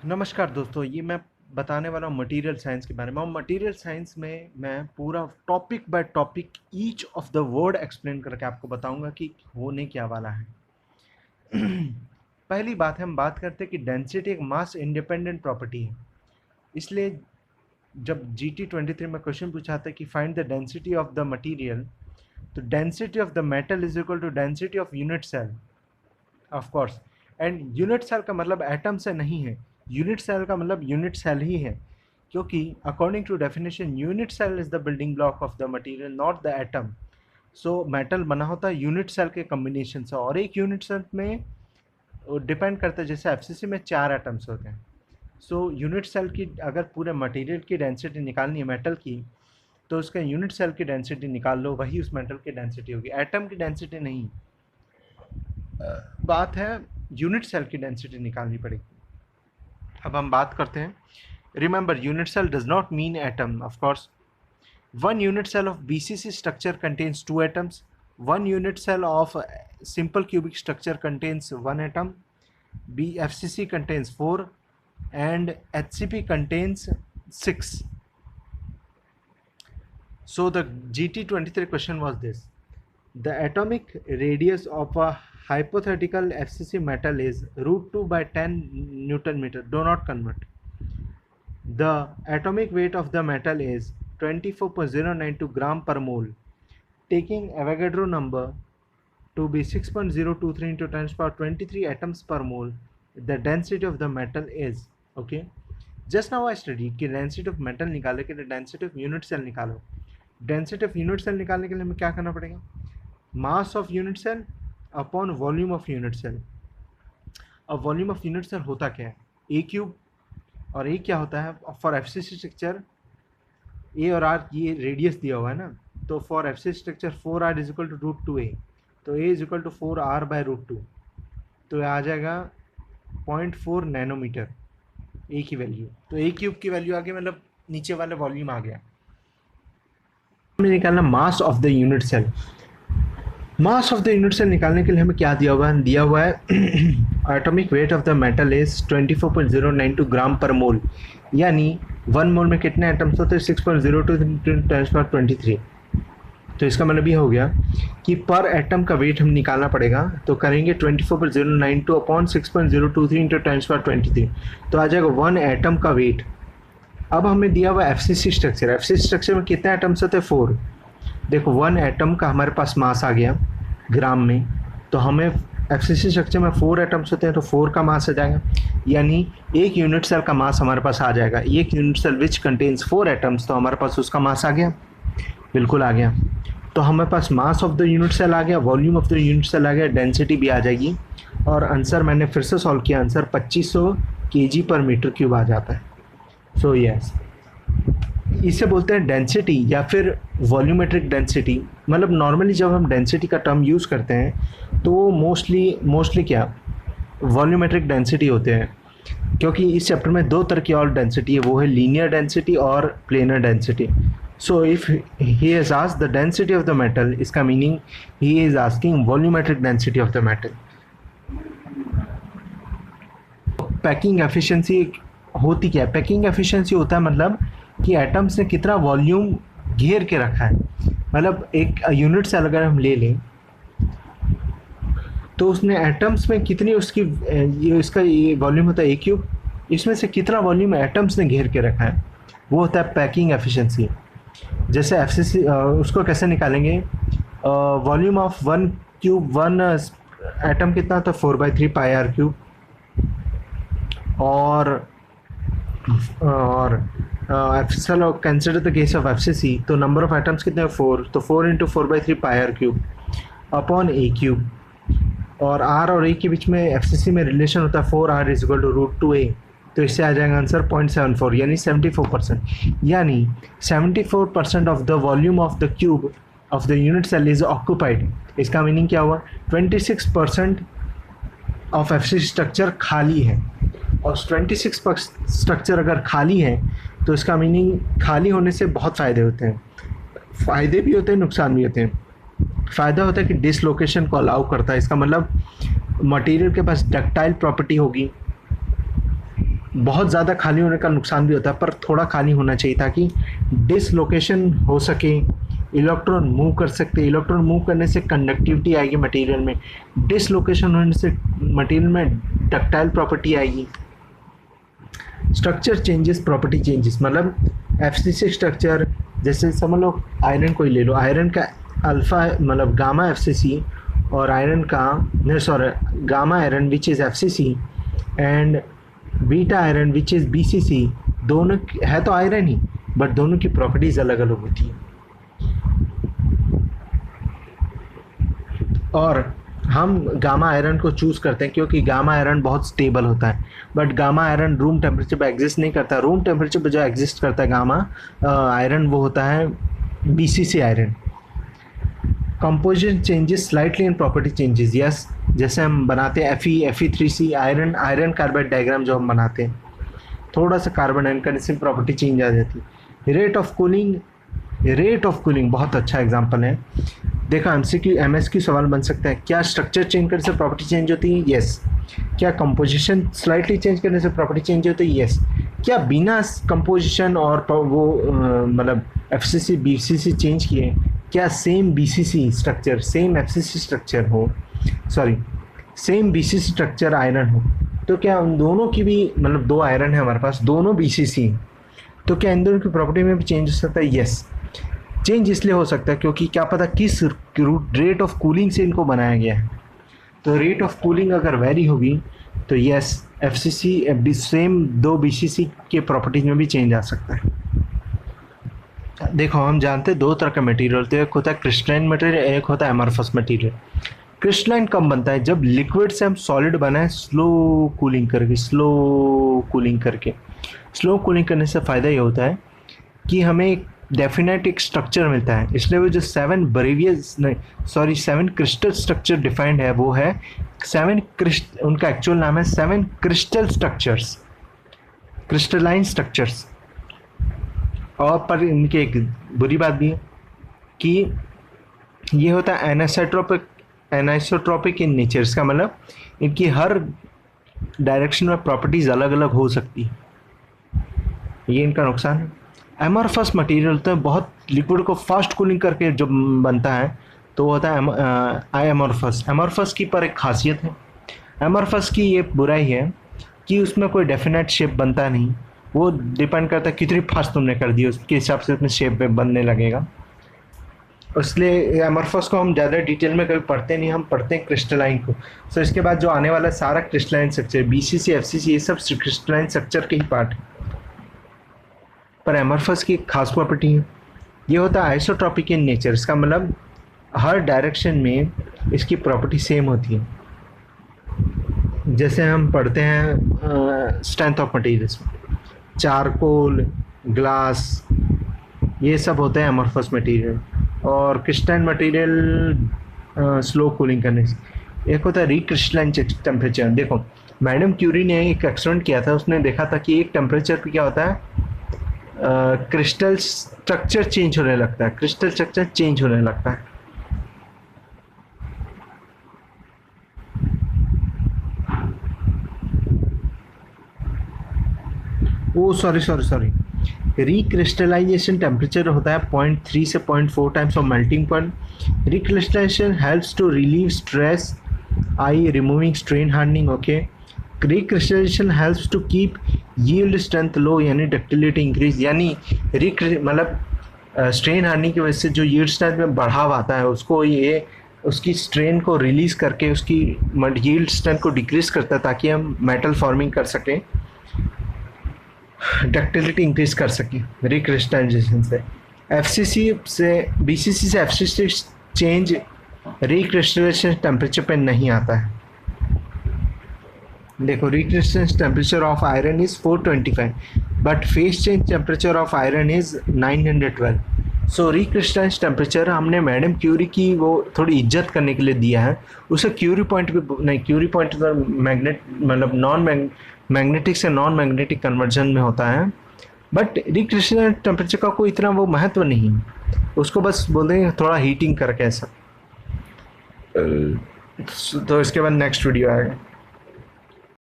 नमस्कार दोस्तों, ये मैं बताने वाला हूँ मटेरियल साइंस के बारे में। और मटेरियल साइंस में मैं पूरा topic by topic each of the word explain करके आपको बताऊंगा कि होने क्या वाला है। पहली बात है, हम बात करते हैं कि डेंसिटी एक मास इंडिपेंडेंट प्रॉपर्टी है। इसलिए जब GT23 में क्वेश्चन पूछा था कि find the density of the material, तो density of the metal is equal to density of unit cell, of course. And unit cell का मतलब एटम से नहीं है, यूनिट सेल का मतलब यूनिट सेल ही है, क्योंकि according to definition unit cell is the building block of the material, not the atom. So metal बना होता है यूनिट सेल के कम्बिनेशन से, और एक यूनिट सेल में डिपेंड करता है, जैसे एफसीसी में 4 एटम्स होते हैं। सो यूनिट सेल की अगर पूरे मटेरियल की डेंसिटी निकालनी है मेटल की, तो उसका यूनिट सेल की डेंसिटी निकाल लो, वही उस मेटल की डेंसिटी होगी, एटम की डेंसिटी नहीं। बात है यूनिट सेल की डेंसिटी निकालनी पड़ेगी। अब हम बात करते हैं, remember unit cell does not mean atom, of course. One unit cell of BCC structure contains 2 atoms. One unit cell of simple cubic structure contains 1 atom. FCC contains 4 and HCP contains 6. So the GT23 question was this: the atomic radius of a hypothetical FCC metal is √2 by 10 Newton meter. Do not convert. The atomic weight of the metal is 24.092 gram per mole. Taking Avogadro number to be 6.023 into 10 to the power 23 atoms per mole, the density of the metal is, okay. Just now I studied कि density of metal निकालने के लिए density of unit cell निकालो। density of unit cell निकालने के लिए हमें क्या करना पड़ेगा? mass of unit cell upon volume of unit cell। अब वॉल्यूम ऑफ यूनिट सेल होता क्या है? ए क्यूब। और ए क्या होता है फॉर एफसीसी स्ट्रक्चर? ए और आर ये रेडियस दिया हुआ है ना, तो for FCC structure 4r is equal to √2a, तो a is equal to 4r by √2, तो आ जाएगा 0.4 नैनोमीटर ए की वैल्यू। तो ए क्यूब की वैल्यू आ गई, मतलब नीचे वाले वॉल्यूम आ गया। हमें निकालना mass of the unit cell. Mass of the unit cell निकालने के लिए हमें क्या दिया हुआ है? दिया हुआ है atomic weight of the metal is 24.092 ग्राम पर मोल, यानी 1 मोल में कितने एटम्स होते हैं? 6.02 × 10⁻23। तो इसका मतलब ये हो गया कि पर एटम का वेट हम निकालना पड़ेगा, तो करेंगे 24.092 अपॉन 6.023 × 10⁻23, तो आ जाएगा 1 एटम का वेट। अब हमें दिया हुआ एफसीसी स्ट्रक्चर, एफसीसी स्ट्रक्चर में कितने एटम्स होते हैं? 4। देखो 1 एटम का हमारे पास मास आ गया ग्राम में, तो हमें एफसीसी स्ट्रक्चर में 4 एटम्स होते हैं, तो 4 का मास आ जाएगा, यानी एक यूनिट सेल का मास हमारे पास आ जाएगा। एक unit cell which contains 4 atoms, तो हमारे पास उसका मास आ गया, बिल्कुल आ गया। तो हमारे पास mass of the unit cell आ गया, volume of the unit cell आ गया, डेंसिटी भी आ जाएगी। और आंसर मैंने फिर से सॉल्व किया, आंसर 2500 kg/m³ आ जाता है। सो यस, इसे बोलते हैं डेंसिटी या फिर वॉल्यूमेट्रिक डेंसिटी। मतलब नॉर्मली जब हम डेंसिटी का टर्म यूज़ करते हैं तो वो मोस्टली क्या वॉल्यूमेट्रिक डेंसिटी होते हैं, क्योंकि इस चैप्टर में 2 तरह की और डेंसिटी है, वो है लीनियर डेंसिटी और planar density. So if he has asked the density of the metal, इसका meaning he is asking volumetric density of the metal. Packing efficiency होती क्या है? पैकिंग एफिशिएंसी होता है मतलब कि एटम्स ने कितना वॉल्यूम घेर के रखा है। मतलब एक यूनिट सेल अगर हम ले लें तो उसने एटम्स में कितनी उसकी इसका ये वॉल्यूम होता है ए क्यूब, इसमें से कितना वॉल्यूम एटम्स ने घेर के रखा है, वो होता है पैकिंग एफिशिएंसी। जैसे एफसीसी उसको कैसे निकालेंगे? वॉल्यूम ऑफ 1 क्यूब 1 एटम कितना होता है? 4/3 πr³। और चलो consider the case of FCC, तो नंबर ऑफ एटम्स कितने हैं? 4, तो 4 × 4/3 πr³ अपॉन ए क्यूब। और आर और ए के बीच में एफसीसी में रिलेशन होता है 4r is equal to √2a, तो इससे आ जाएगा आंसर 0.74, यानी 74%। यानी 74% of the volume of the cube of the unit cell is occupied. इसका मीनिंग क्या हुआ? 26% ऑफ एफसीसी स्ट्रक्चर खाली है। और 26% स्ट्रक्चर अगर खाली है तो इसका मीनिंग खाली होने से बहुत फ़ायदे होते हैं, फ़ायदे भी होते हैं, नुकसान भी होते हैं। फ़ायदा होता है कि डिसलोकेशन को अलाउ करता है, इसका मतलब मटेरियल के पास डक्टाइल प्रॉपर्टी होगी, बहुत ज़्यादा खाली होने का नुकसान भी होता है, पर थोड़ा खाली होना चाहिए ताकि डिसलोकेशन हो सके, इलेक्ट्रॉन मूव कर सकते हैं। इलेक्ट्रॉन मूव करने से कंडक्टिविटी आएगी मटेरियल में, डिसलोकेशन होने से मटेरियल में डक्टाइल प्रॉपर्टी आएगी। स्ट्रक्चर चेंजेस, प्रॉपर्टी चेंजेस, मतलब एफसीसी स्ट्रक्चर, जैसे समझ लो आयरन को ही ले लो, आयरन का अल्फा मतलब गामा एफसीसी और आयरन का sorry gamma iron which is FCC and beta iron which is BCC, दोनों है तो आयरन ही, बट दोनों की प्रॉपर्टीज़ अलग अलग होती है। और हम गामा आयरन को चूज़ करते हैं क्योंकि गामा आयरन बहुत स्टेबल होता है, but gamma iron room temperature पर एग्जिस्ट नहीं करता। रूम टेम्परेचर पर जो एग्जिस्ट करता है गामा आयरन वो होता है BCC iron. Composition changes slightly and property changes, yes, जैसे हम बनाते हैं Fe3C आयरन कार्बाइड डायग्राम जो हम बनाते हैं, थोड़ा सा कार्बन आयन करने से प्रॉपर्टी चेंज आ जाती है। रेट ऑफ कूलिंग बहुत अच्छा एग्जांपल है। देखा MCQ MSQ सवाल बन सकता है, क्या स्ट्रक्चर चेंज करने से प्रॉपर्टी चेंज होती है? यस। क्या कंपोजिशन स्लाइटली चेंज करने से प्रॉपर्टी चेंज होती है? यस। क्या बिना कंपोजिशन और वो मतलब FCC BCC चेंज किए, क्या same BCC structure same FCC structure हो, sorry same BCC structure iron हो, तो क्या उन दोनों की भी, मतलब दो आयरन है हमारे पास, दोनों BCC, तो क्या इन दोनों की प्रॉपर्टी में भी चेंज हो सकता है? यस। चेंज इसलिए हो सकता है क्योंकि क्या पता किस रेट ऑफ कूलिंग से इनको बनाया गया है। तो रेट ऑफ कूलिंग अगर वेरी होगी तो यस FCC सेम दो BCC के प्रॉपर्टीज में भी चेंज आ सकता है। देखो हम जानते हैं दो तरह का मटेरियल होते हैं, एक होता है क्रिस्टलाइन मटेरियल, एक होता है एमरफस मटेरियल। क्रिस्टलाइन कब बनता है? जब लिक्विड से हम सॉलिड बनाए स्लो कूलिंग करने से फ़ायदा ये होता है कि हमें एक डेफिनेट एक स्ट्रक्चर मिलता है। इसलिए वो जो 7 क्रिस्टल स्ट्रक्चर डिफाइंड है वो है उनका एक्चुअल नाम है 7 क्रिस्टल स्ट्रक्चर्स, क्रिस्टलाइन स्ट्रक्चर्स। और पर इनकी एक बुरी बात भी है कि ये होता है एनिसोट्रॉपिक इन नेचर। इसका मतलब इनकी हर डायरेक्शन में प्रॉपर्टीज़ अलग अलग हो सकती है, ये इनका नुकसान है। एमरफस मटेरियल तो बहुत लिक्विड को फास्ट कूलिंग करके जो बनता है तो वो होता है एमरफस। एमरफस की पर एक खासियत है, एमरफस की ये बुराई है कि उसमें कोई डेफिनेट शेप बनता नहीं, वो डिपेंड करता है कितनी फास्ट तुमने कर दी, उसके हिसाब से अपने शेप पे बनने लगेगा। इसलिए एमरफस को हम ज़्यादा डिटेल में कभी पढ़ते नहीं, हम पढ़ते हैं क्रिस्टलाइन को। सो इसके बाद जो आने वाला सारा क्रिस्टलाइन स्ट्रक्चर BCC FCC ये सब क्रिस्टलाइन स्ट्रक्चर के ही पार्ट है। पर एमरफस की एक खास प्रॉपर्टी है, ये होता है आइसोट्रॉपिक इन नेचर। इसका मतलब हर डायरेक्शन में इसकी प्रॉपर्टी सेम होती है। जैसे हम पढ़ते हैं स्ट्रेंथ ऑफ मटेरियल्स में, चारकोल, ग्लास, ये सब होते हैं एमरफस मटेरियल। और क्रिस्टलाइन मटेरियल स्लो कूलिंग करने से। एक होता है रिक्रिस्टलाइन टेम्परेचर। देखो मैडम क्यूरी ने एक एक्सपेरिमेंट किया था, उसने देखा था कि एक टेम्परेचर पे क्या होता है, क्रिस्टल स्ट्रक्चर चेंज होने लगता है। ओ सॉरी रिक्रिस्टलाइजेशन टेम्परेचर होता है 0.3 से 0.4 times of melting point. Recrystallization helps to relieve stress I removing strain hardening. Okay, recrystallization helps to keep yield strength low, यानी डक्टिलिटी इंक्रीज, यानी मतलब स्ट्रेन हार्डनिंग की वजह से जो यील्ड स्ट्रेंथ में बढ़ाव आता है उसको ये उसकी स्ट्रेन को रिलीज करके उसकी यील्ड स्ट्रेंथ को डिक्रीज करता है ताकि हम मेटल फॉर्मिंग कर सकें, डक्टिलिटी इंक्रीज कर सकें रिक्रिस्टलाइजेशन से। BCC से FCC चेंज रिक्रिस्टलाइजेशन टेम्परेचर पे नहीं आता है। देखो recrystallisation temperature of iron is 425 but face change temperature of iron is 912। So recrystallisation temperature हमने मैडम क्यूरी की वो थोड़ी इज्जत करने के लिए दिया है, उसे क्यूरी पॉइंट पे नहीं, क्यूरी पॉइंट तो मतलब नॉन मैग्नेटिक से नॉन मैग्नेटिक कन्वर्जन में होता है, बट रिक्रिस्टलाइजेशन टेम्परेचर का कोई इतना वो महत्व नहीं, उसको बस बोल देंगे थोड़ा हीटिंग करके ऐसा। तो इसके बाद नेक्स्ट वीडियो आएगा।